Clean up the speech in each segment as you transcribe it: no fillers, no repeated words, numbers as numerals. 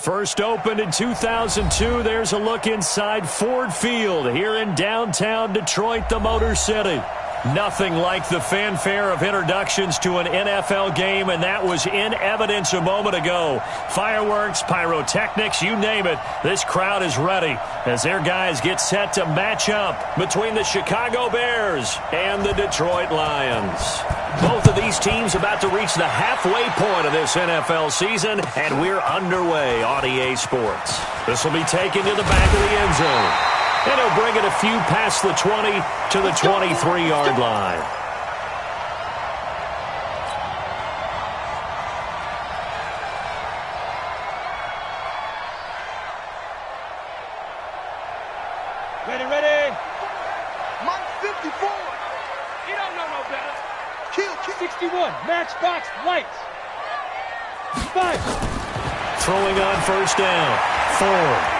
First opened in 2002, there's a look inside Ford Field here in downtown Detroit, the Motor City. Nothing like the fanfare of introductions to an NFL game, and that was in evidence a moment ago. Fireworks, pyrotechnics, you name it. This crowd is ready as their guys get set to match up between the Chicago Bears and the Detroit Lions. Both of these teams about to reach the halfway point of this NFL season, and we're underway on EA Sports. This will be taken to the back of the end zone. And he'll bring it a few past the 20 to the 23-yard line. Ready. Mike 54. You don't know no better. Kill. 61. Matchbox lights. 5. Throwing on first down. 4.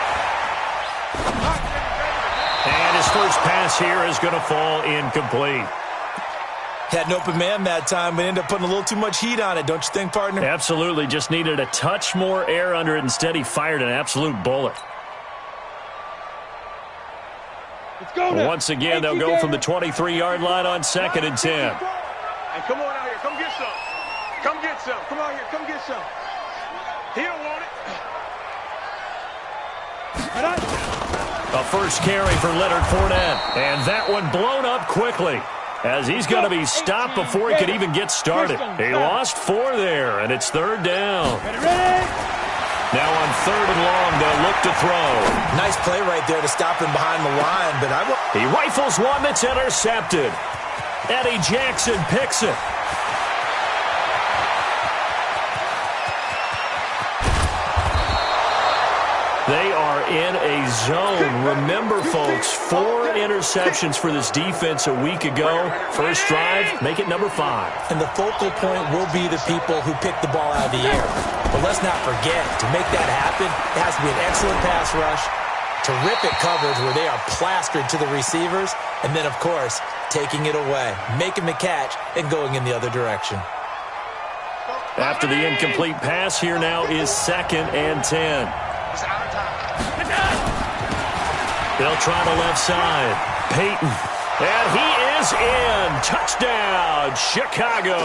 And his first pass here is going to fall incomplete. Had an open man that time, but ended up putting a little too much heat on it, don't you think, partner? Absolutely. Just needed a touch more air under it. Instead, he fired an absolute bullet. Let's go now. Once again, they'll go from the 23-yard line on 2nd and 10. Hey, come on out here. Come get some. Come get some. Come out here. Come get some. He don't want it. A first carry for Leonard Fournette. And that one blown up quickly as he's going to be stopped before he could even get started. He lost 4 there, and it's 3rd down. Now on 3rd and long, they'll look to throw. Nice play right there to stop him behind the line. But he rifles one that's intercepted. Eddie Jackson picks it. They are in a zone. Remember, folks, 4 interceptions for this defense a week ago. First drive, make it number 5. And the focal point will be the people who pick the ball out of the air. But let's not forget, to make that happen, it has to be an excellent pass rush, terrific coverage where they are plastered to the receivers, and then, of course, taking it away, making the catch, and going in the other direction. After the incomplete pass, here now is 2nd and 10. They'll try the left side. Peyton. And he is in. Touchdown, Chicago.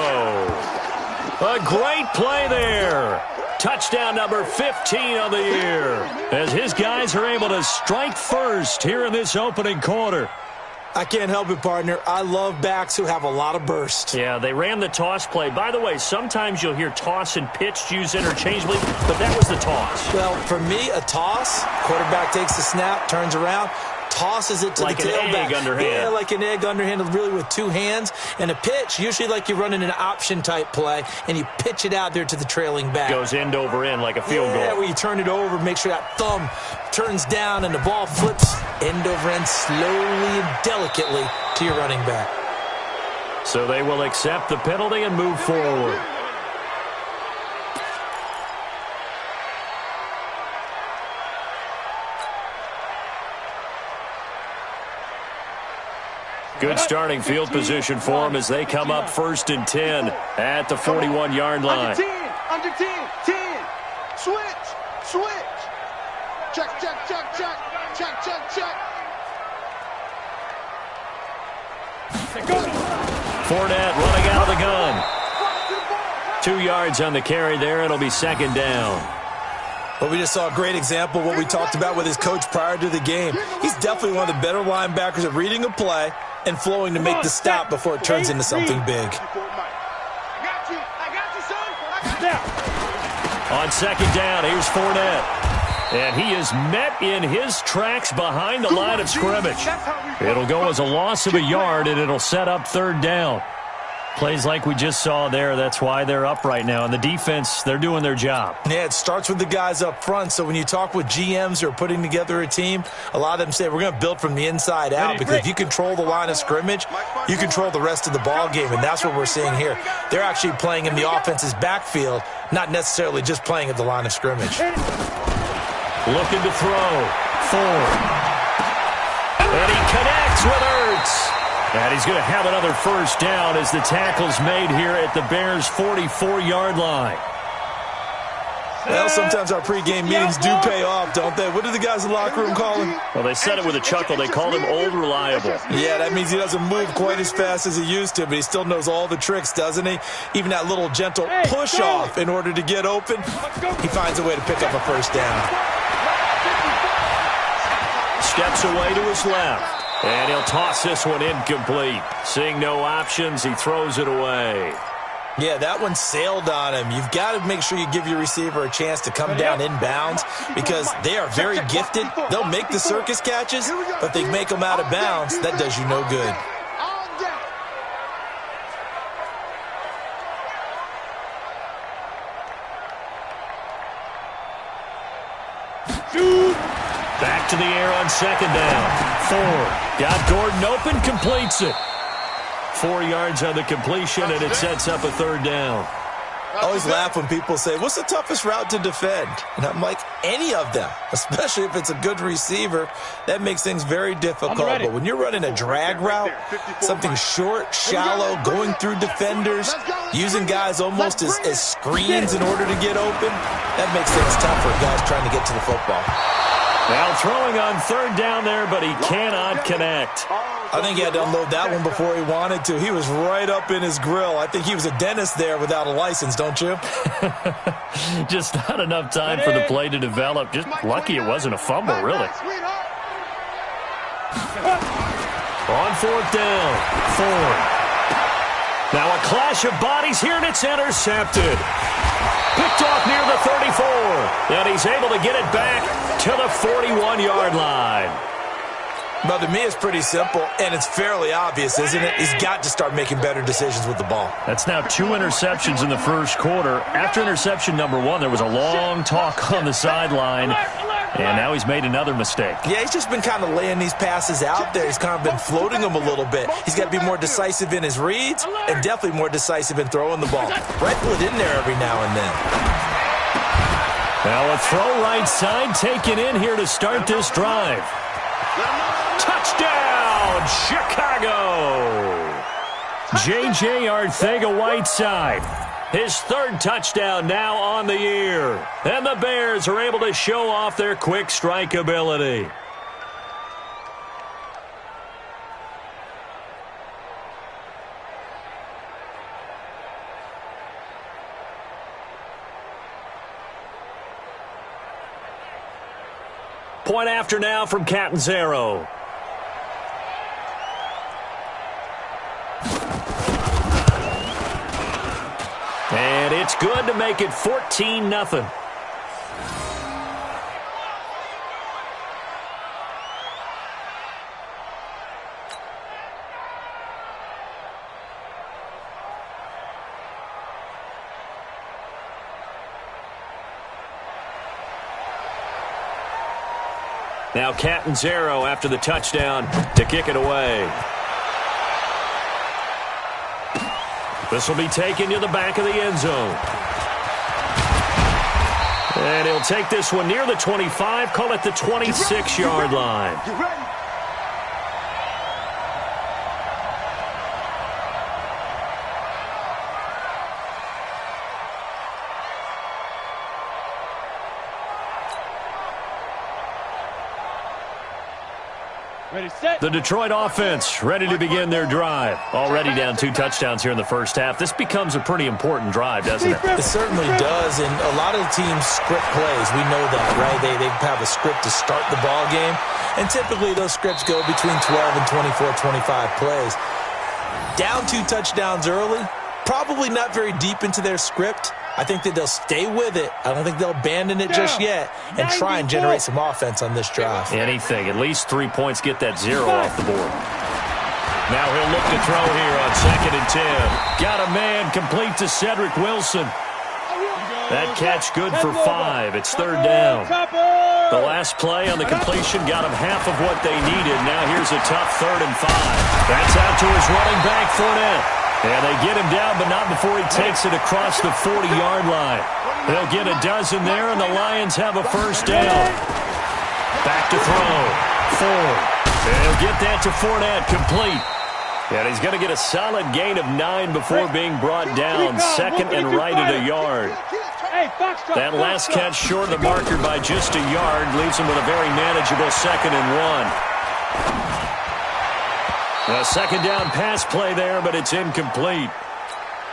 A great play there. Touchdown number 15 on the year. As his guys are able to strike first here in this opening quarter. I can't help it, partner. I love backs who have a lot of burst. Yeah, they ran the toss play. By the way, sometimes you'll hear toss and pitch used interchangeably, but that was the toss. Well, for me, a toss, quarterback takes the snap, turns around, tosses it to the tailback. Like an egg underhand. Yeah, like an egg underhand, really with 2 hands. And a pitch, usually like you're running an option-type play, and you pitch it out there to the trailing back. Goes end over end like a field goal. Yeah, where you turn it over, make sure that thumb turns down, and the ball flips end over end slowly and delicately to your running back. So they will accept the penalty and move forward. Good starting field position for them as they come up 1st and 10 at the 41-yard line. Under 10. Switch. Check. Fournette running out of the gun. 2 yards on the carry there. It'll be 2nd down. Well, we just saw a great example of what we talked about with his coach prior to the game. He's definitely one of the better linebackers at reading a play and flowing to make the stop before it turns into something big. On 2nd down, here's Fournette. And he is met in his tracks behind the line of scrimmage. It'll go as a loss of a yard, and it'll set up 3rd down. Plays like we just saw there, that's why they're up right now. And the defense, they're doing their job. Yeah, it starts with the guys up front. So when you talk with GMs who are putting together a team, a lot of them say we're going to build from the inside out, because if you control the line of scrimmage, you control the rest of the ball game, and that's what we're seeing here. They're actually playing in the offense's backfield, not necessarily just playing at the line of scrimmage. Looking to throw. Ford. And he connects with Ertz. And he's going to have another first down as the tackle's made here at the Bears' 44-yard line. Well, sometimes our pregame meetings do pay off, don't they? What do the guys in the locker room call him? Well, they said it with a chuckle. They called him Old Reliable. Yeah, that means he doesn't move quite as fast as he used to, but he still knows all the tricks, doesn't he? Even that little gentle push-off in order to get open, he finds a way to pick up a first down. Steps away to his left, and he'll toss this one incomplete. Seeing no options, he throws it away. Yeah, that one sailed on him. You've got to make sure you give your receiver a chance to come down inbounds because they are very gifted. They'll make the circus catches, but they make them out of bounds. That does you no good. Back to the air on second down. Ford got Gordon open, completes it. 4 yards on the completion, and it sets up a third down. I always laugh when people say, what's the toughest route to defend? And I'm like, any of them, especially if it's a good receiver. That makes things very difficult. But when you're running a drag route, something short, shallow, going through defenders, using guys almost as screens in order to get open, that makes things tough for guys trying to get to the football. Now throwing on third down there, but he cannot connect. I think he had to unload that one before he wanted to. He was right up in his grill. I think he was a dentist there without a license, don't you? Just not enough time for the play to develop. Just lucky it wasn't a fumble, really. On fourth down, Ford. Now a clash of bodies here, and it's intercepted. Picked off near the 34, and he's able to get it back to the 41-yard line. But to me, it's pretty simple, and it's fairly obvious, isn't it? He's got to start making better decisions with the ball. That's now 2 interceptions in the first quarter. After interception number 1, there was a long talk on the sideline, and now he's made another mistake. Yeah, he's just been kind of laying these passes out there. He's kind of been floating them a little bit. He's got to be more decisive in his reads and definitely more decisive in throwing the ball. Rifle it in there every now and then. Now a throw right side taken in here to start this drive. Touchdown, Chicago! J.J. Arcega-Whiteside. His third touchdown now on the year. And the Bears are able to show off their quick strike ability. Point after now from Catanzaro. And it's good to make it 14-0. Now Catanzaro after the touchdown to kick it away. This will be taken to the back of the end zone. And he'll take this one near the 25, call it the 26-yard line. The Detroit offense ready to begin their drive. Already down 2 touchdowns here in the first half. This becomes a pretty important drive, doesn't it? It certainly does, and a lot of the teams script plays. We know that, right? They have a script to start the ball game, and typically those scripts go between 12 and 24, 25 plays. Down 2 touchdowns early, probably not very deep into their script. I think that they'll stay with it. I don't think they'll abandon it just yet and try and generate some offense on this drive. Anything. At least 3 points, get that 0 off the board. Now he'll look to throw here on 2nd and 10. Got a man complete to Cedric Wilson. That catch good for 5. It's 3rd down. The last play on the completion got him half of what they needed. Now here's a tough 3rd and 5. That's out to his running back, Fournette. And they get him down, but not before he takes it across the 40-yard line. They'll get a dozen there, and the Lions have a first down. Back to throw. Ford. And he'll get that to Fournette, complete. And he's going to get a solid gain of 9 before being brought down. Second and right at a yard. That last catch short of the marker by just a yard leaves him with a very manageable 2nd and 1. A second down pass play there, but it's incomplete.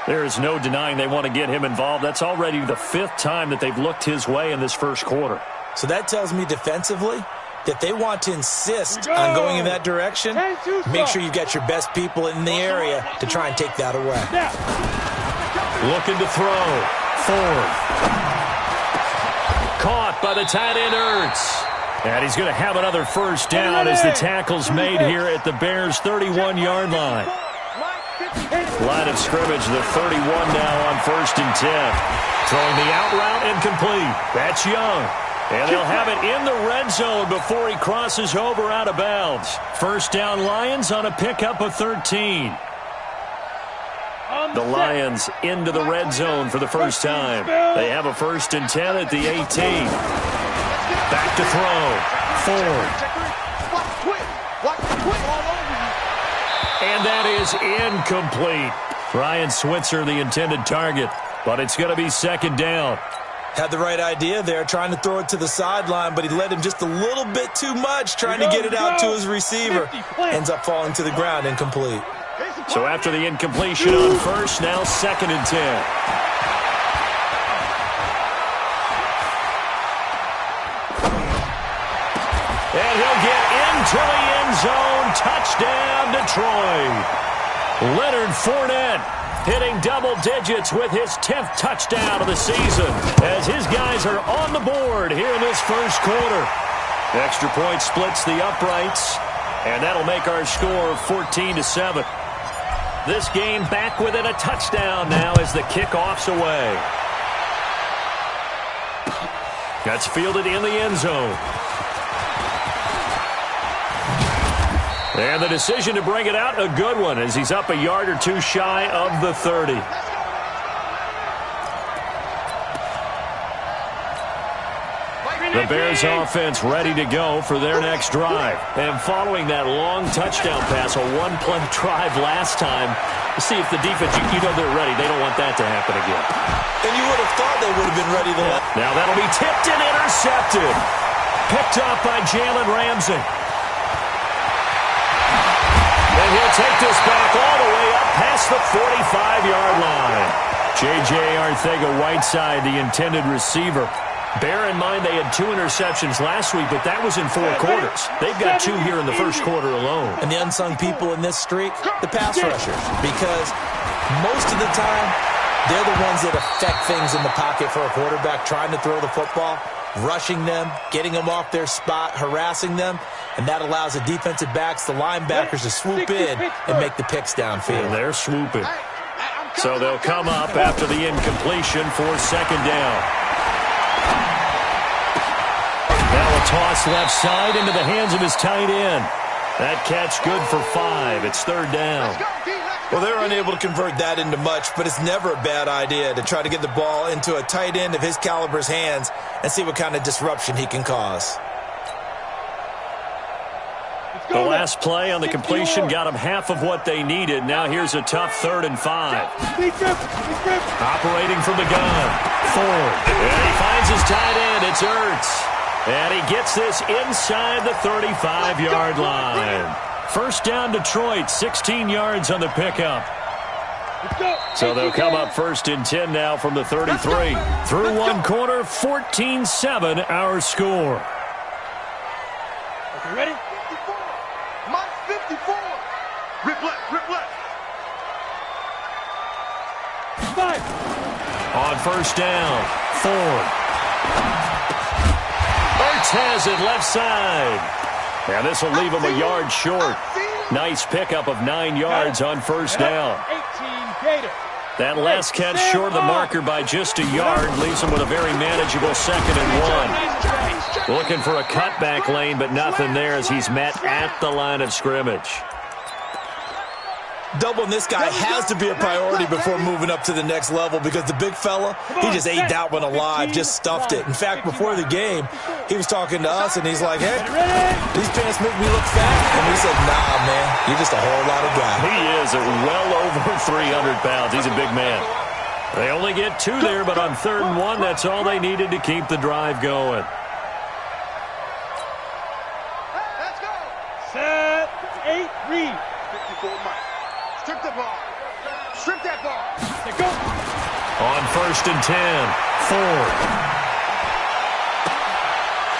There is no denying they want to get him involved. That's already the 5th time that they've looked his way in this first quarter. So that tells me defensively that they want to insist on going in that direction. Make sure you've got your best people in the area to try and take that away. Looking to throw. Ford. Caught by the tight end, Ertz. And he's going to have another first down as the tackle's made here at the Bears' 31-yard line. Line of scrimmage, the 31 now on 1st and 10. Throwing the out route incomplete. That's Young. And they'll have it in the red zone before he crosses over out of bounds. First down Lions on a pickup of 13. The Lions into the red zone for the first time. They have a 1st and 10 at the 18. Back to throw. Ford. And that is incomplete. Ryan Switzer, the intended target, but it's going to be 2nd down. Had the right idea there, trying to throw it to the sideline, but he led him just a little bit too much, trying to get it out to his receiver. Ends up falling to the ground, incomplete. So after the incompletion on 1st, now 2nd and 10. And he'll get into the end zone. Touchdown, Detroit. Leonard Fournette hitting double digits with his 10th touchdown of the season as his guys are on the board here in this first quarter. Extra point splits the uprights, and that'll make our score 14-7. This game back within a touchdown now as the kickoff's away. That's fielded in the end zone. And the decision to bring it out, a good one, as he's up a yard or two shy of the 30. The Bears offense ready to go for their next drive. And following that long touchdown pass, a one-play drive last time, to see if the defense, you know they're ready. They don't want that to happen again. And you would have thought they would have been ready to let. Now that'll be tipped and intercepted. Picked off by Jalen Ramsey. And he'll take this back all the way up past the 45-yard line. J.J. Arcega-Whiteside, the intended receiver. Bear in mind they had 2 interceptions last week, but that was in 4 quarters. They've got 2 here in the first quarter alone. And the unsung people in this streak, the pass rushers, because most of the time they're the ones that affect things in the pocket for a quarterback, trying to throw the football, rushing them, getting them off their spot, harassing them, and that allows the defensive backs, the linebackers, to swoop in and make the picks downfield. And they're swooping. So they'll come up after the incompletion for 2nd down. Now a toss left side into the hands of his tight end. That catch good for 5. It's 3rd down. Well, they're unable to convert that into much, but it's never a bad idea to try to get the ball into a tight end of his caliber's hands and see what kind of disruption he can cause. The last play on the completion got them half of what they needed. Now here's a tough 3rd and 5. Operating from the gun. Ford. And he finds his tight end. It's Ertz. And he gets this inside the 35-yard line. First down Detroit, 16 yards on the pickup. So they'll come up 1st and 10 now from the 33. Through one quarter, 14-7 our score. Okay, ready? 54. Mike 54. Rip left, rip left. 5. On first down, Ford. Ertz has it left side. And this will leave him a yard short. Nice pickup of 9 yards on first down. That last catch short of the marker by just a yard leaves him with a very manageable 2nd and 1. Looking for a cutback lane, but nothing there as he's met at the line of scrimmage. Doubling this guy has to be a priority before moving up to the next level because the big fella, he just ate that one alive, just stuffed it. In fact, before the game, he was talking to us, and he's like, hey, these pants make me look fat. And we said, nah, man, you're just a whole lot of guy. He is at well over 300 pounds. He's a big man. They only get 2 there, but on 3rd and 1, that's all they needed to keep the drive going. Let's go. Set. 8, read. 54 Mike. Strip the ball. Strip that ball. Let's go. On 1st and 10, Ford.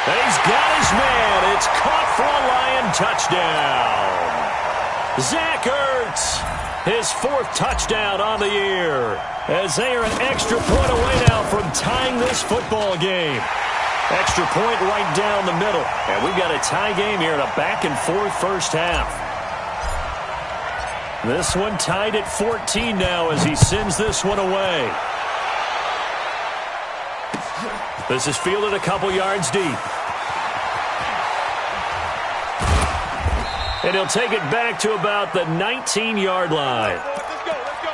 He's got his man. It's caught for a Lion touchdown. Zach Ertz, his 4th touchdown on the year, as they are an extra point away now from tying this football game. Extra point right down the middle. And we've got a tie game here in a back-and-forth first half. This one tied at 14 now as he sends this one away. This is fielded a couple yards deep. And he'll take it back to about the 19-yard line. Let's go. Let's go.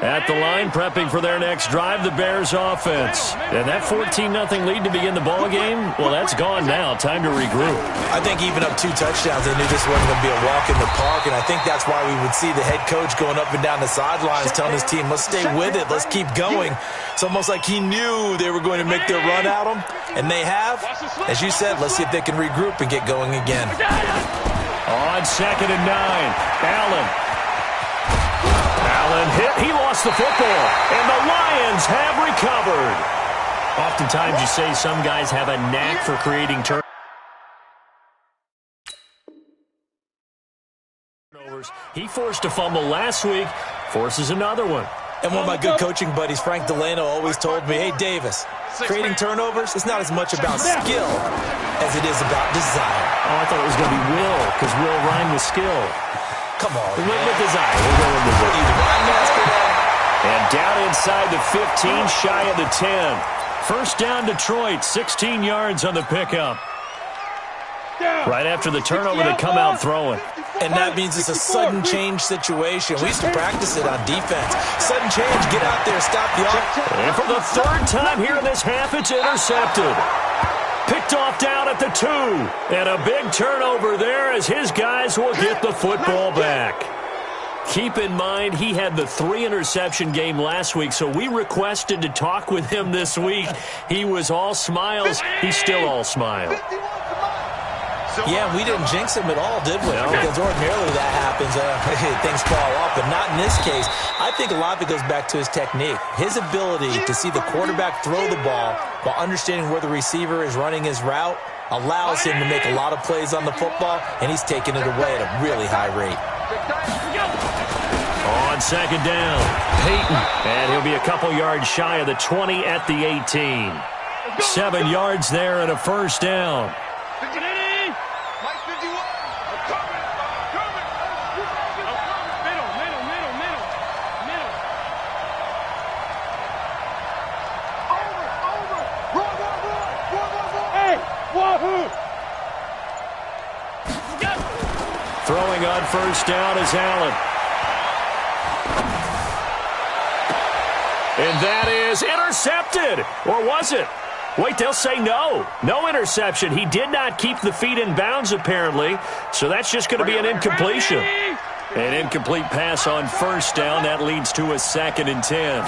At the line, prepping for their next drive, the Bears offense. And that 14-0 lead to begin the ball game, well, that's gone now. Time to regroup. I think even up 2 touchdowns, they knew this wasn't going to be a walk in the park, and I think that's why we would see the head coach going up and down the sidelines telling his team, let's stay with it, let's keep going. It's almost like he knew they were going to make their run at him, and they have. As you said, let's see if they can regroup and get going again. On 2nd and 9, Allen hit. He lost the football, and the Lions have recovered. Oftentimes you say some guys have a knack for creating turnovers. He forced a fumble last week, forces another one. And one of my good coaching buddies, Frank Delano, always told me, hey, Davis, creating turnovers is not as much about skill as it is about desire. Oh, I thought it was going to be will, because will rhyme with skill. Come on, we went with desire. We'll go with desire. And down inside the 15, shy of the 10. First down, Detroit, 16 yards on the pickup. Right after the turnover, they come out throwing. And that means it's a sudden change situation. We used to practice it on defense. Sudden change, get out there, stop the arm. And for the 3rd time here in this half, it's intercepted. Picked off down at the 2. And a big turnover there as his guys will get the football back. Keep in mind, he had the 3-interception game last week, so we requested to talk with him this week. He was all smiles. He's still all smile. Yeah, we didn't jinx him at all, did we? No. Because ordinarily that happens. Things fall off, but not in this case. I think a lot of it goes back to his technique. His ability to see the quarterback throw the ball while understanding where the receiver is running his route allows him to make a lot of plays on the football, and he's taking it away at a really high rate. On 2nd down, Peyton, and he'll be a couple yards shy of the 20 at the 18. 7 yards there and a first down. Throwing on first down is Allen. And that is intercepted. Or was it? Wait, they'll say no. No interception. He did not keep the feet in bounds, apparently. So that's just going to be an incompletion. An incomplete pass on first down. That leads to a 2nd and 10.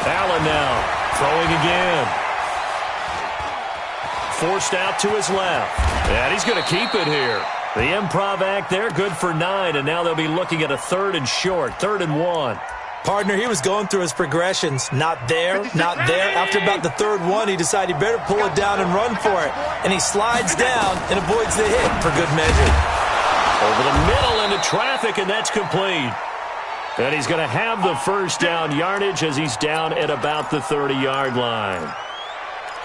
Allen now throwing again. Forced out to his left. And he's going to keep it here. The improv act there, good for 9, and now they'll be looking at a 3rd and short, 3rd and 1. Partner, he was going through his progressions. Not there, not there. After about the 3rd one, he decided he better pull it down and run for it. And he slides down and avoids the hit for good measure. Over the middle into traffic, and that's complete. And he's going to have the first down yardage as he's down at about the 30-yard line.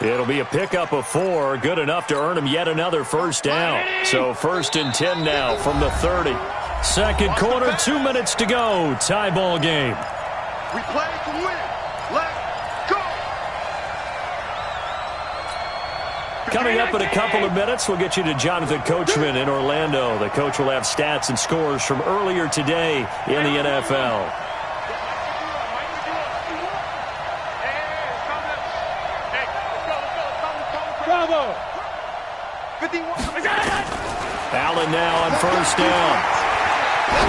It'll be a pickup of 4, good enough to earn him yet another first down. So 1st and 10 now from the 30. 2nd quarter, 2 minutes to go. Tie ball game. We play to win. Left. Coming up in a couple of minutes, we'll get you to Jonathan Coachman in Orlando. The coach will have stats and scores from earlier today in the NFL. Bravo! Allen now on first down.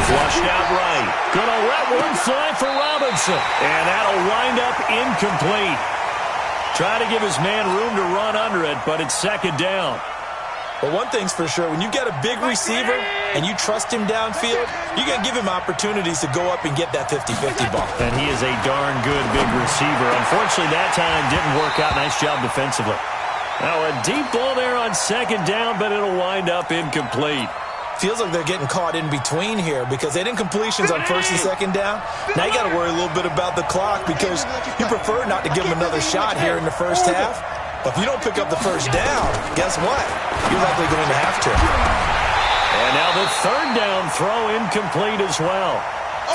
Flushed out right. Gonna let one fly for Robinson. And that'll wind up incomplete. Try to give his man room to run under it, but it's second down. Well, one thing's for sure. When you got a big receiver and you trust him downfield, you're going to give him opportunities to go up and get that 50-50 ball. And he is a darn good big receiver. Unfortunately, that time didn't work out. Nice job defensively. Now a deep ball there on second down, but it'll wind up incomplete. Feels like they're getting caught in between here because they did incompletions on first and second down. Now you got to worry a little bit about the clock because you prefer not to give them another shot here in the first half. But if you don't pick up the first down, guess what? You're likely going to have to. And now the third down throw incomplete as well.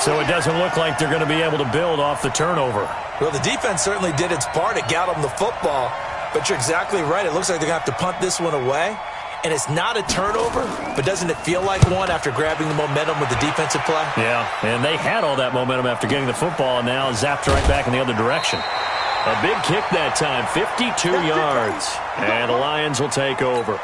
So it doesn't look like they're going to be able to build off the turnover. Well, the defense certainly did its part. It got them the football. But you're exactly right. It looks like they're going to have to punt this one away. And it's not a turnover, but doesn't it feel like one after grabbing the momentum with the defensive play? Yeah, and they had all that momentum after getting the football, and now zapped right back in the other direction. A big kick that time, 52 yards. And the Lions will take over.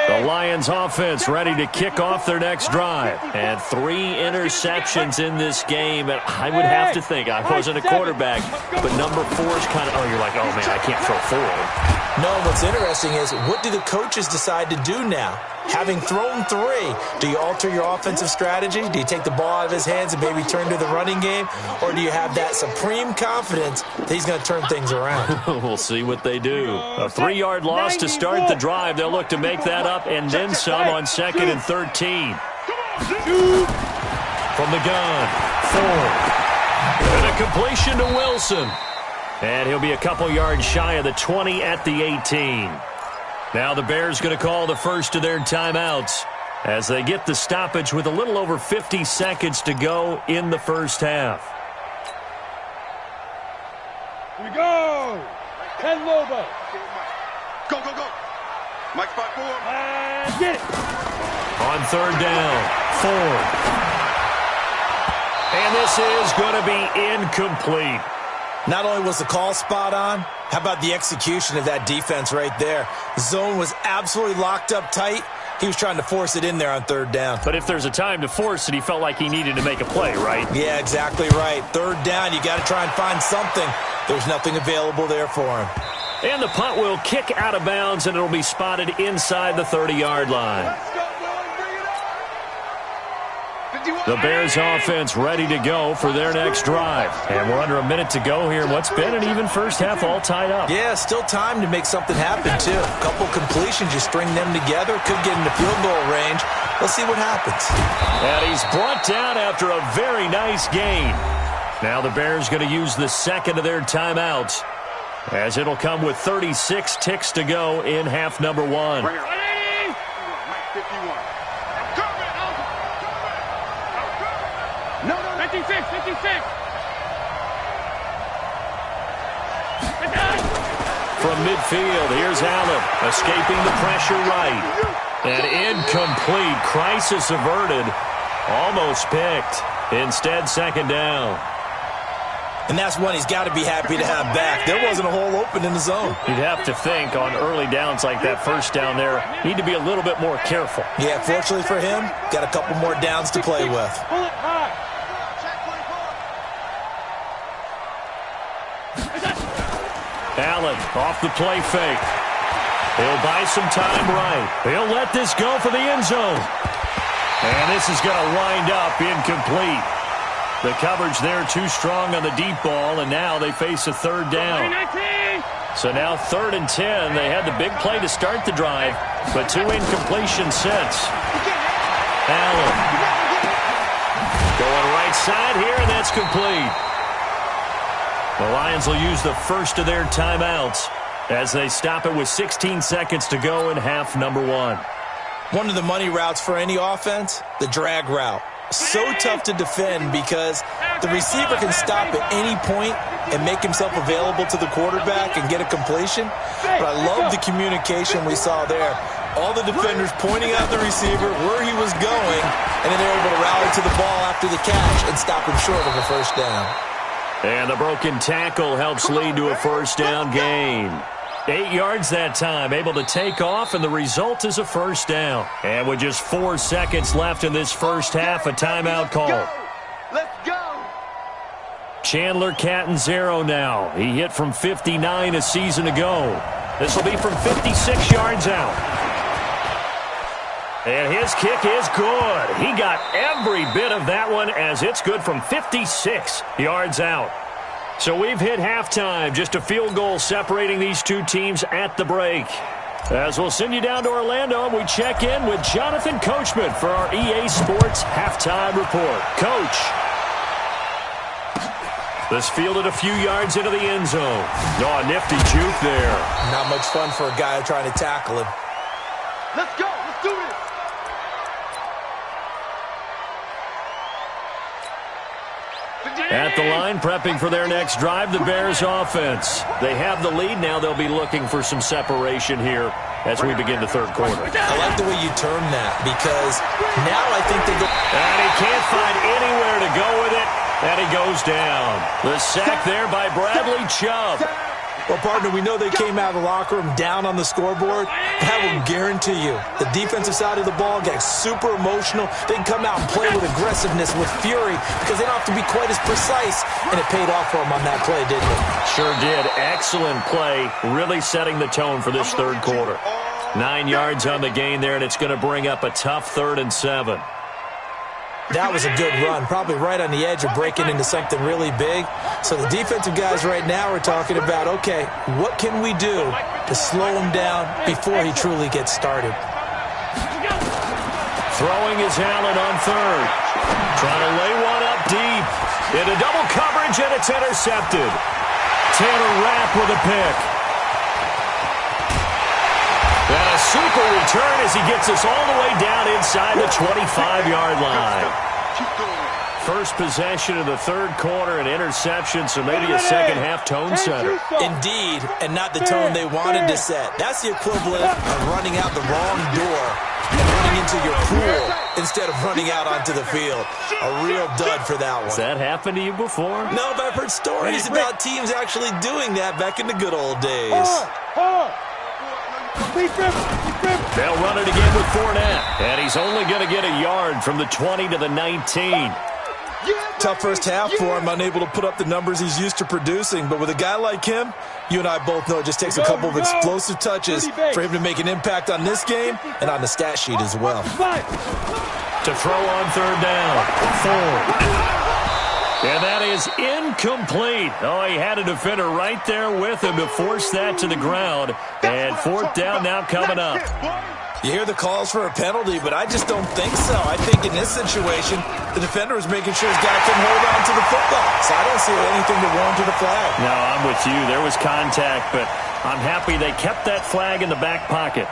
The Lions offense ready to kick off their next drive. And 3 interceptions in this game. And I would have to think, I wasn't a quarterback, but number 4 is kind of, you're like, oh, man, I can't throw 4. No, what's interesting is what do the coaches decide to do now? Having thrown 3, do you alter your offensive strategy? Do you take the ball out of his hands and maybe turn to the running game? Or do you have that supreme confidence that he's going to turn things around? We'll see what they do. A 3-yard loss to start the drive. They'll look to make that up and then some on second and 13. From the gun, Ford. And a completion to Wilson. And he'll be a couple yards shy of the 20 at the 18. Now the Bears going to call the first of their timeouts as they get the stoppage with a little over 50 seconds to go in the first half. Here we go. 10 Lobo. Go, go, go. Mike spot 4. And get it. On third down, Ford. And this is going to be incomplete. Not only was the call spot on, how about the execution of that defense right there? The zone was absolutely locked up tight. He was trying to force it in there on third down. But if there's a time to force it, he felt like he needed to make a play, right? Yeah, exactly right. Third down, you got to try and find something. There's nothing available there for him. And the punt will kick out of bounds, and it'll be spotted inside the 30-yard line. The Bears offense ready to go for their next drive. And we're under a minute to go here. What's been an even first half all tied up. Yeah, still time to make something happen, too. A couple completions, you string them together. Could get into field goal range. Let's see what happens. And he's brought down after a very nice gain. Now the Bears going to use the second of their timeouts, as it'll come with 36 ticks to go in half number 1. Right here. 51. No, 56, 56. From midfield, here's Allen, escaping the pressure right. And incomplete, crisis averted, almost picked. Instead, second down. And that's one he's got to be happy to have back. There wasn't a hole open in the zone. You'd have to think on early downs like that first down there, need to be a little bit more careful. Yeah, fortunately for him, got a couple more downs to play with. Pull it high. Allen off the play fake. He'll buy some time right. He'll let this go for the end zone. And this is going to wind up incomplete. The coverage there too strong on the deep ball, and now they face a third down. So now 3rd and 10. They had the big play to start the drive, but 2 incompletions since. Allen going right side here, and that's complete. The Lions will use the first of their timeouts as they stop it with 16 seconds to go in half number 1. One of the money routes for any offense, the drag route. so tough to defend because the receiver can stop at any point and make himself available to the quarterback and get a completion. But I love the communication we saw there. All the defenders pointing out the receiver, where he was going, and then they're able to rally to the ball after the catch and stop him short of a first down. And the broken tackle helps lead to a first down gain. 8 yards that time, able to take off, and the result is a first down. And with just 4 seconds left in this first half, a timeout call. Let's go. Chandler Catanzaro now. He hit from 59 a season ago. This will be from 56 yards out. And his kick is good. He got every bit of that one as it's good from 56 yards out. So we've hit halftime. Just a field goal separating these two teams at the break. As we'll send you down to Orlando, we check in with Jonathan Coachman for our EA Sports Halftime Report. Coach. This fielded a few yards into the end zone. Oh, a nifty juke there. Not much fun for a guy trying to tackle him. Let's go. Let's do this. At the line, prepping for their next drive, the Bears offense. They have the lead. Now they'll be looking for some separation here as we begin the third quarter. I like the way you term that because now I think they go. And he can't find anywhere to go with it, and he goes down. The sack there by Bradley Chubb. Well, partner, we know they came out of the locker room down on the scoreboard. I will guarantee you the defensive side of the ball gets super emotional. They can come out and play with aggressiveness, with fury, because they don't have to be quite as precise. And it paid off for them on that play, didn't it? Sure did. Excellent play, really setting the tone for this third quarter. 9 yards on the gain there, and it's going to bring up a tough 3rd and 7. That was a good run, probably right on the edge of breaking into something really big. So the defensive guys right now are talking about, okay, what can we do to slow him down before he truly gets started? Throwing is Allen on 3rd. Trying to lay one up deep. Into double coverage, and it's intercepted. Taylor Rapp with a pick. And a super return as he gets us all the way down inside the 25-yard line. First possession of the third quarter, an interception, so maybe a second-half tone setter. Indeed, and not the tone they wanted to set. That's the equivalent of running out the wrong door and running into your pool instead of running out onto the field. A real dud for that one. Has that happened to you before? No, but I've heard stories about teams actually doing that back in the good old days. They'll run it again with Fournette, and he's only going to get a yard from the 20 to the 19. Tough first half for him, unable to put up the numbers he's used to producing. But with a guy like him, you and I both know it just takes a couple of explosive touches for him to make an impact on this game and on the stat sheet as well. To throw on 3rd down, Ford. And that is incomplete. Oh, he had a defender right there with him to force that to the ground. And 4th down now coming up. You hear the calls for a penalty, but I just don't think so. I think in this situation, the defender was making sure his guy couldn't hold on to the football. So I don't see anything to warrant the flag. No, I'm with you. There was contact, but I'm happy they kept that flag in the back pocket.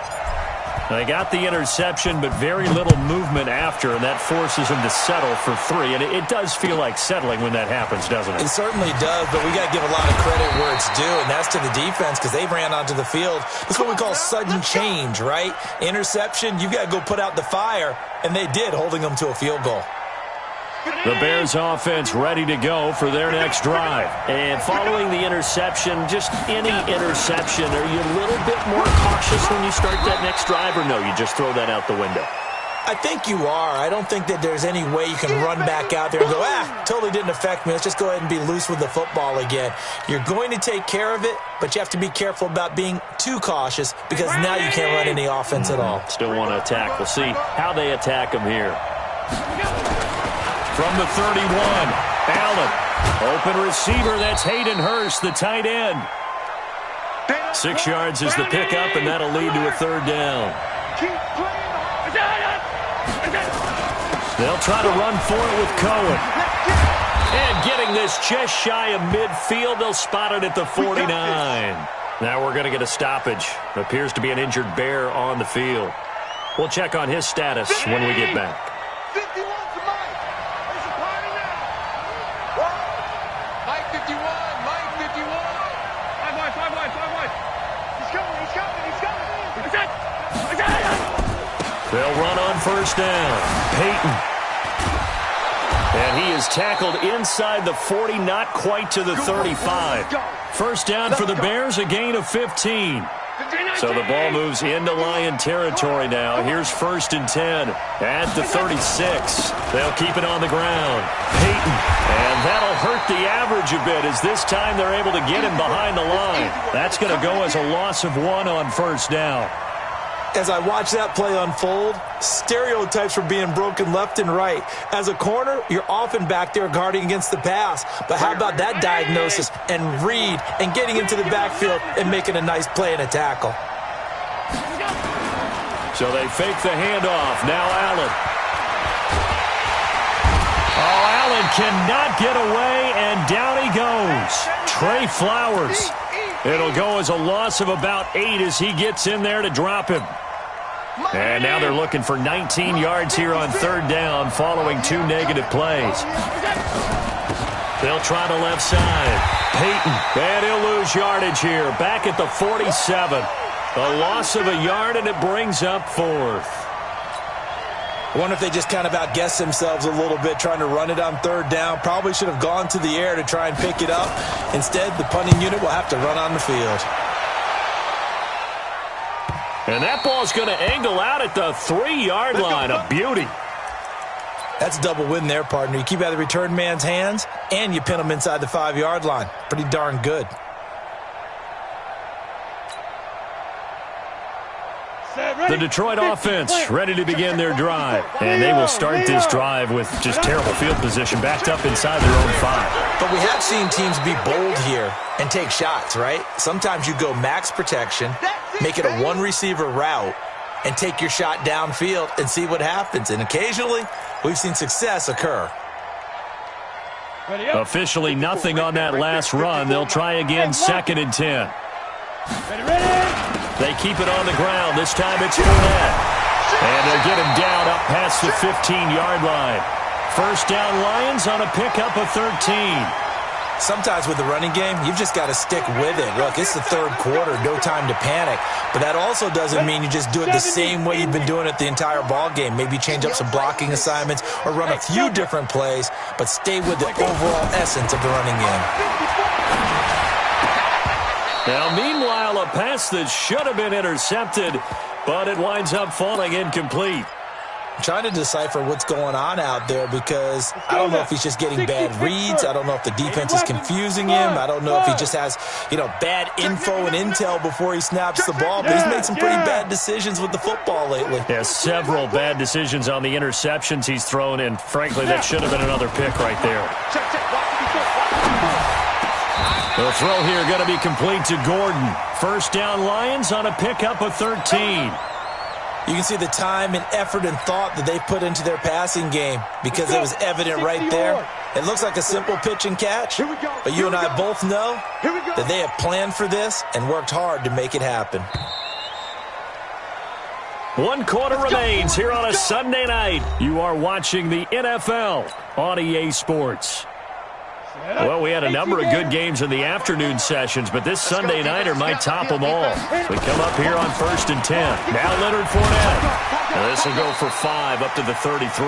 They got the interception, but very little movement after, and that forces him to settle for 3. And it does feel like settling when that happens, doesn't it? It certainly does, but we got to give a lot of credit where it's due, and that's to the defense because they ran onto the field. That's what we call sudden change, right? Interception, you've got to go put out the fire, and they did, holding them to a field goal. The Bears offense ready to go for their next drive. And following the interception, just any interception, are you a little bit more cautious when you start that next drive, or no, you just throw that out the window? I think you are. I don't think that there's any way you can run back out there and go, totally didn't affect me. Let's just go ahead and be loose with the football again. You're going to take care of it, but you have to be careful about being too cautious because now you can't run any offense at all. Still want to attack. We'll see how they attack him here. From the 31, Allen. Open receiver, that's Hayden Hurst, the tight end. 6 yards is the pickup, and that'll lead to a 3rd down. They'll try to run for it with Cohen. And getting this just shy of midfield, they'll spot it at the 49. Now we're going to get a stoppage. Appears to be an injured Bear on the field. We'll check on his status when we get back. They'll run on first down. Peyton. And he is tackled inside the 40, not quite to the 35. First down for the Bears, a gain of 15. So the ball moves into Lion territory now. Here's 1st and 10 at the 36. They'll keep it on the ground. Peyton. And that'll hurt the average a bit as this time they're able to get him behind the line. That's going to go as a loss of 1 on first down. As I watch that play unfold, stereotypes were being broken left and right. As a corner, you're often back there guarding against the pass. But how about that diagnosis and read and getting into the backfield and making a nice play and a tackle? So they fake the handoff. Now Allen. Oh, Allen cannot get away, and down he goes. Trey Flowers. It'll go as a loss of about 8 as he gets in there to drop him. And now they're looking for 19 yards here on 3rd down following 2 negative plays. They'll try the left side. Peyton. And he'll lose yardage here. Back at the 47. A loss of a yard, and it brings up 4th. I wonder if they just kind of outguessed themselves a little bit trying to run it on 3rd down. Probably should have gone to the air to try and pick it up. Instead, the punting unit will have to run on the field. And that ball's going to angle out at the 3-yard line. A beauty. That's a double win there, partner. You keep out of the return man's hands, and you pin him inside the 5-yard line. Pretty darn good. The Detroit offense ready to begin their drive. And they will start this drive with just terrible field position, backed up inside their own 5. But we have seen teams be bold here and take shots, right? Sometimes you go max protection, make it a 1-receiver route, and take your shot downfield and see what happens. And occasionally, we've seen success occur. Officially nothing on that last run. They'll try again, 2nd and 10. They keep it on the ground. This time it's Fournette. And they'll get him down up past the 15-yard line. First down Lions on a pickup of 13. Sometimes with the running game, you've just got to stick with it. Look, it's the 3rd quarter, no time to panic. But that also doesn't mean you just do it the same way you've been doing it the entire ball game. Maybe change up some blocking assignments or run a few different plays, but stay with the overall essence of the running game. Now, meanwhile, a pass that should have been intercepted, but it winds up falling incomplete. I'm trying to decipher what's going on out there because I don't know if he's just getting bad reads. I don't know if the defense is confusing him. I don't know if he just has, bad info and intel before he snaps the ball. But he's made some pretty bad decisions with the football lately. Yeah, several bad decisions on the interceptions he's thrown, and frankly, that should have been another pick right there. The throw here going to be complete to Gordon. First down Lions on a pickup of 13. You can see the time and effort and thought that they put into their passing game because it was evident right there. It looks like a simple pitch and catch, but you and I both know that they have planned for this and worked hard to make it happen. 1 quarter remains here on a Sunday night. You are watching the NFL on EA Sports. Well, we had a number of good games in the afternoon sessions, but this Sunday nighter might top them all. We come up here on 1st and 10. Now Leonard Fournette. And this will go for 5 up to the 33.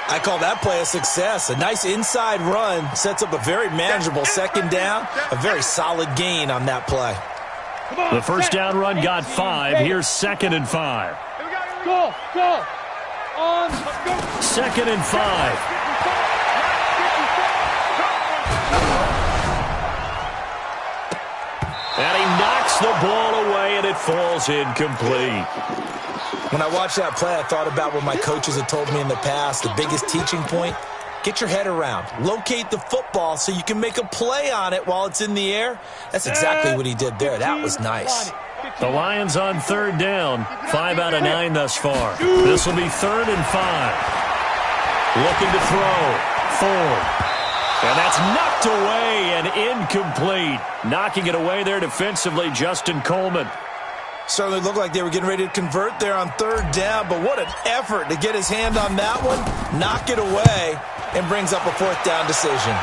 I call that play a success. A nice inside run sets up a very manageable 2nd down. A very solid gain on that play. The first down run got 5. Here's 2nd and 5. Go. 2nd and 5. And he knocks the ball away, and it falls incomplete. When I watched that play, I thought about what my coaches had told me in the past. The biggest teaching point, get your head around. Locate the football so you can make a play on it while it's in the air. That's exactly what he did there. That was nice. The Lions on 3rd down. 5 out of 9 thus far. This will be 3rd and 5. Looking to throw. Ford. And that's knocked away and incomplete. Knocking it away there defensively, Justin Coleman. Certainly looked like they were getting ready to convert there on 3rd down, but what an effort to get his hand on that one, knock it away, and brings up a 4th down decision.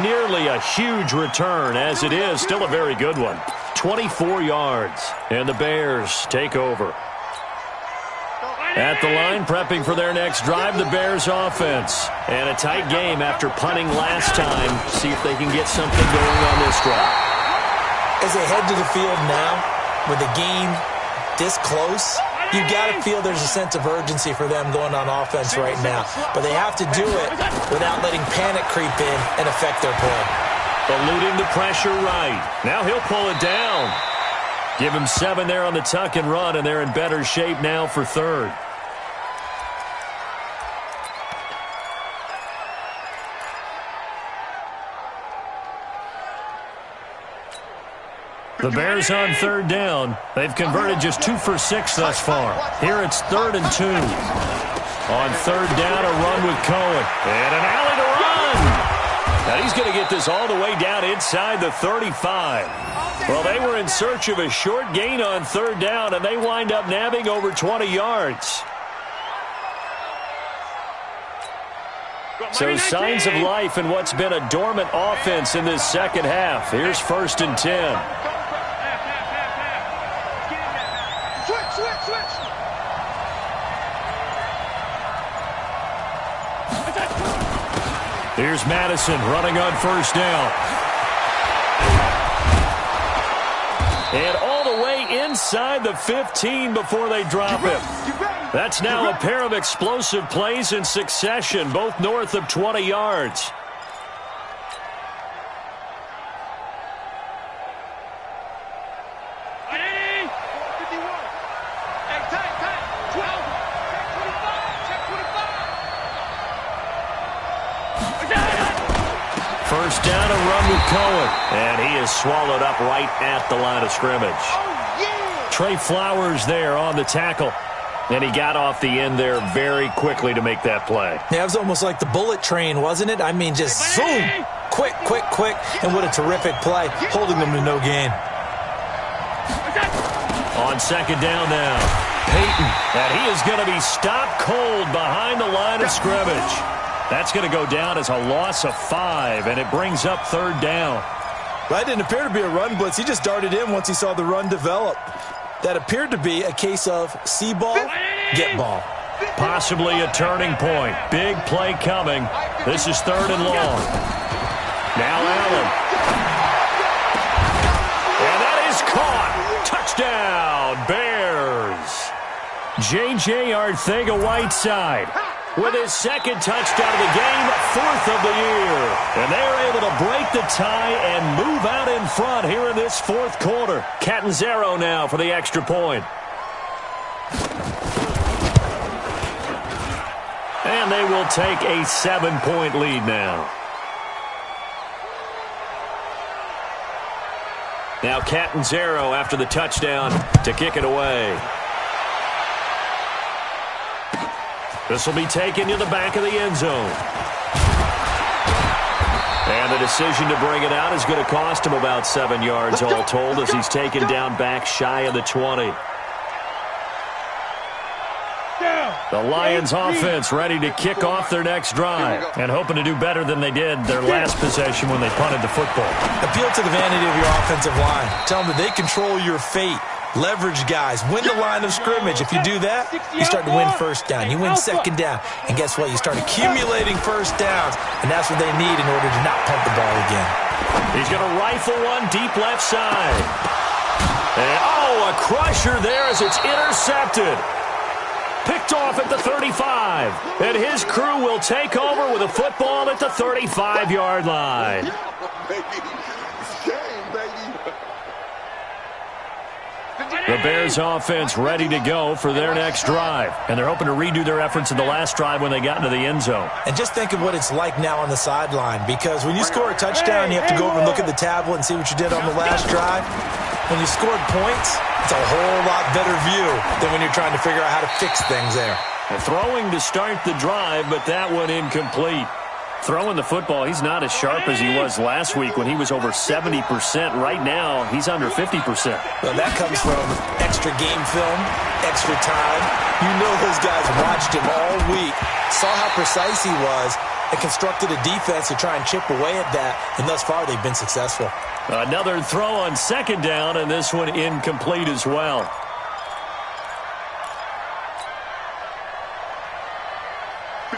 Nearly a huge return, as it is still a very good one. 24 yards, and the Bears take over. At the line, prepping for their next drive, the Bears offense. And a tight game after punting last time. See if they can get something going on this drive. As they head to the field now, with the game this close, you've got to feel there's a sense of urgency for them going on offense right now. But they have to do it without letting panic creep in and affect their play. Eluding the pressure right. Now he'll pull it down. Give him 7 there on the tuck and run, and they're in better shape now for third. The Bears on third down. They've converted just 2 for 6 thus far. Here it's 3rd and 2. On third down, a run with Cohen. And an alley to run. Now he's going to get this all the way down inside the 35. Well, they were in search of a short gain on third down, and they wind up nabbing over 20 yards. So signs of life in what's been a dormant offense in this second half. Here's 1st and 10. Here's Madison running on first down. And all the way inside the 15 before they drop him. That's now a pair of explosive plays in succession, both north of 20 yards. First down, a run with Cohen. And he is swallowed up right at the line of scrimmage. Oh, yeah. Trey Flowers there on the tackle. And he got off the end there very quickly to make that play. Yeah, it was almost like the bullet train, wasn't it? I mean, just zoom. Quick, quick, quick. And what a terrific play, holding them to no gain. On second down now, Peyton. And he is going to be stopped cold behind the line of scrimmage. That's going to go down as a loss of 5, and it brings up third down. That didn't appear to be a run blitz. He just darted in once he saw the run develop. That appeared to be a case of see ball, get ball. Possibly a turning point. Big play coming. This is 3rd and long. Now Allen. And that is caught. Touchdown, Bears. J.J. Arcega-Whiteside with his 2nd touchdown of the game, 4th of the year. And they're able to break the tie and move out in front here in this 4th quarter. Catanzaro now for the extra point. And they will take a 7-point lead now. Now Catanzaro after the touchdown to kick it away. This will be taken to the back of the end zone. And the decision to bring it out is going to cost him about 7 yards all told as he's taken down back shy of the 20. The Lions offense ready to kick off their next drive and hoping to do better than they did their last possession when they punted the football. Appeal to the vanity of your offensive line. Tell them that they control your fate. Leverage guys. Win the line of scrimmage. If you do that, you start to win first down. You win second down. And guess what? You start accumulating first downs. And that's what they need in order to not punt the ball again. He's going to rifle one deep left side. And, oh, a crusher there as it's intercepted. Picked off at the 35. And his crew will take over with a football at the 35-yard line. The Bears offense ready to go for their next drive. And they're hoping to redo their efforts in the last drive when they got into the end zone. And just think of what it's like now on the sideline. Because when you score a touchdown, you have to go over and look at the tablet and see what you did on the last drive. When you scored points, it's a whole lot better view than when you're trying to figure out how to fix things there. Throwing to start the drive, but that one incomplete. Throwing the football, he's not as sharp as he was last week when he was over 70%. Right now, he's under 50%. Well, that comes from extra game film, extra time. You know those guys watched him all week, saw how precise he was, and constructed a defense to try and chip away at that, and thus far they've been successful. Another throw on second down, and this one incomplete as well.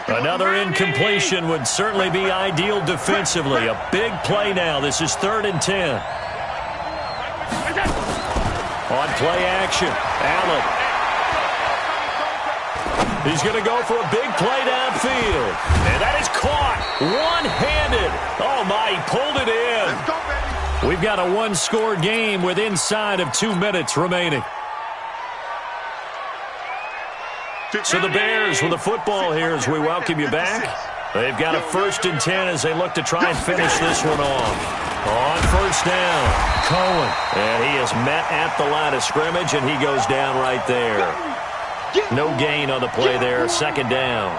Another incompletion would certainly be ideal defensively. A big play now. This is 3rd and 10. On play action, Allen. He's going to go for a big play downfield. And that is caught one-handed. Oh, my, he pulled it in. We've got a one-score game with inside of 2 minutes remaining. So the Bears with the football here as we welcome you back. They've got a 1st and 10 as they look to try and finish this one off. On 1st down, Cohen. And he is met at the line of scrimmage, and he goes down right there. No gain on the play there, 2nd down.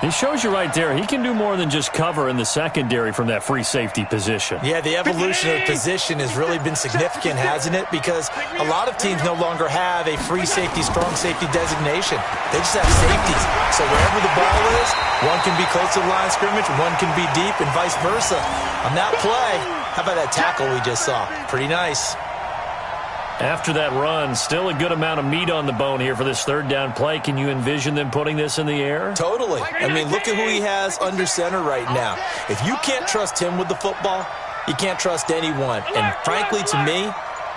He shows you right there, he can do more than just cover in the secondary from that free safety position. Yeah, the evolution of the position has really been significant, hasn't it? Because a lot of teams no longer have a free safety, strong safety designation. They just have safeties. So wherever the ball is, one can be close to the line of scrimmage, one can be deep, and vice versa. On that play, how about that tackle we just saw? Pretty nice. After that run, still a good amount of meat on the bone here for this 3rd down play. Can you envision them putting this in the air? Totally. I mean, look at who he has under center right now. If you can't trust him with the football, you can't trust anyone. And frankly, to me,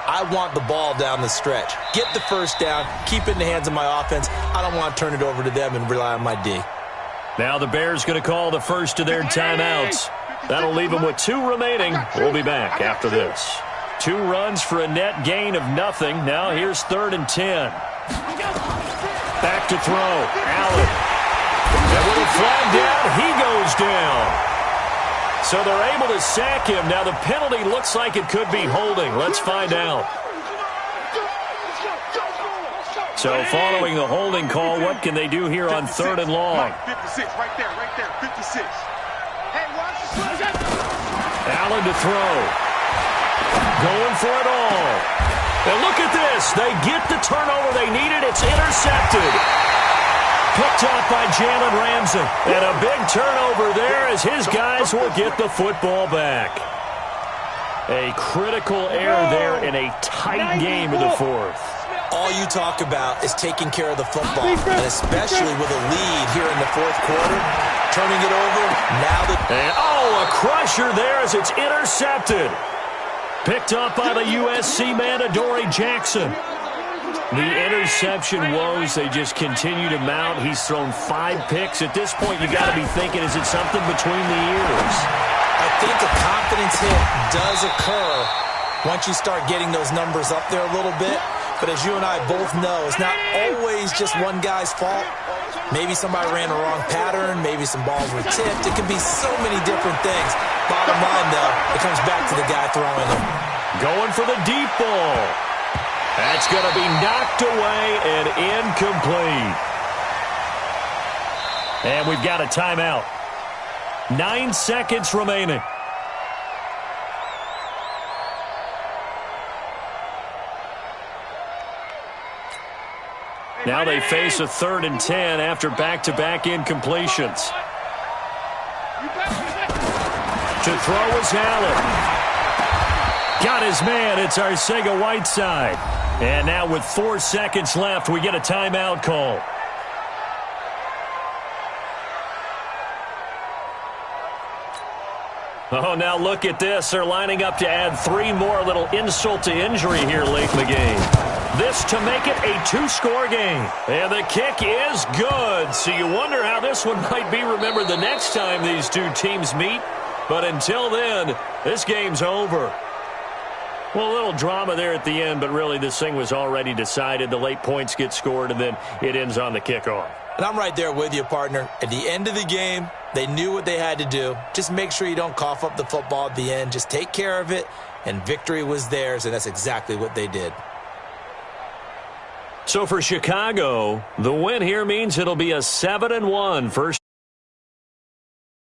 I want the ball down the stretch. Get the 1st down, keep it in the hands of my offense. I don't want to turn it over to them and rely on my D. Now the Bears going to call the first of their timeouts. That'll leave them with 2 remaining. We'll be back after this. 2 runs for a net gain of nothing. Now here's 3rd and 10. Back to throw. Allen. And with a flag down, he goes down. So they're able to sack him. Now the penalty looks like it could be holding. Let's find out. So following the holding call, what can they do here on 3rd and long? 56, right there, 56. Allen to throw. Going for it all. And look at this. They get the turnover they needed. It's intercepted. Picked up by Jalen Ramsey. And a big turnover there as his guys will get the football back. A critical error there in a tight game of the 4th. All you talk about is taking care of the football, and especially with a lead here in the 4th quarter. Turning it over. Now a crusher there as it's intercepted. Picked up by the USC man, Adoree Jackson. The interception woes, they just continue to mount. He's thrown 5 picks. At this point, you got to be thinking, is it something between the ears? I think a confidence hit does occur once you start getting those numbers up there a little bit. But as you and I both know, it's not always just one guy's fault. Maybe somebody ran the wrong pattern. Maybe some balls were tipped. It can be so many different things. Bottom line, though, it comes back to the guy throwing them. Going for the deep ball. That's going to be knocked away and incomplete. And we've got a timeout. 9 seconds remaining. Now they face a 3rd and 10 after back-to-back incompletions. To throw is Allen. Got his man. It's Arcega-Whiteside. And now with 4 seconds left, we get a timeout call. Oh, now look at this. They're lining up to add 3 more, a little insult to injury here late in the game. This to make it a 2-score game. And the kick is good. So you wonder how this one might be remembered the next time these 2 teams meet. But until then, this game's over. Well, a little drama there at the end, but really this thing was already decided. The late points get scored, and then it ends on the kickoff. And I'm right there with you, partner. At the end of the game, they knew what they had to do. Just make sure you don't cough up the football at the end. Just take care of it, and victory was theirs, and that's exactly what they did. So for Chicago, the win here means it'll be a 7-1 first.